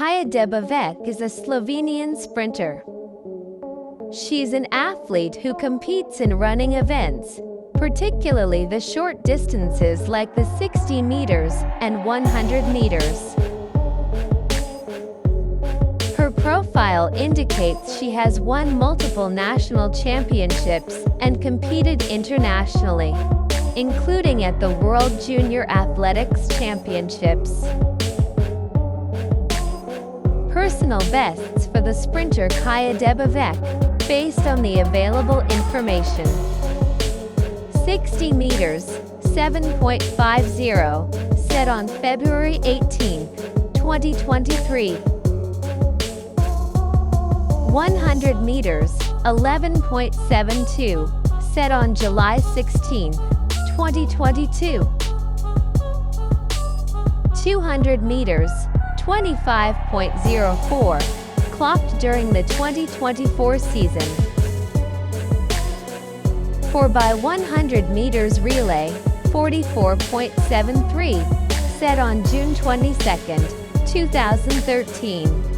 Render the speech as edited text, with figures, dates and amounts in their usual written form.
Kaja Debevec is a Slovenian sprinter. She's an athlete who competes in running events, particularly the short distances like the 60 meters and 100 meters. Her profile indicates she has won multiple national championships and competed internationally, including at the World Junior Athletics Championships. Personal bests for the sprinter Kaja Debevec, based on the available information. 60 meters, 7.50, set on February 18, 2023. 100 meters, 11.72, set on July 16, 2022. 200 meters, 25.04, clocked during the 2024 season. 4x100 meters relay, 44.73, set on June 22, 2013.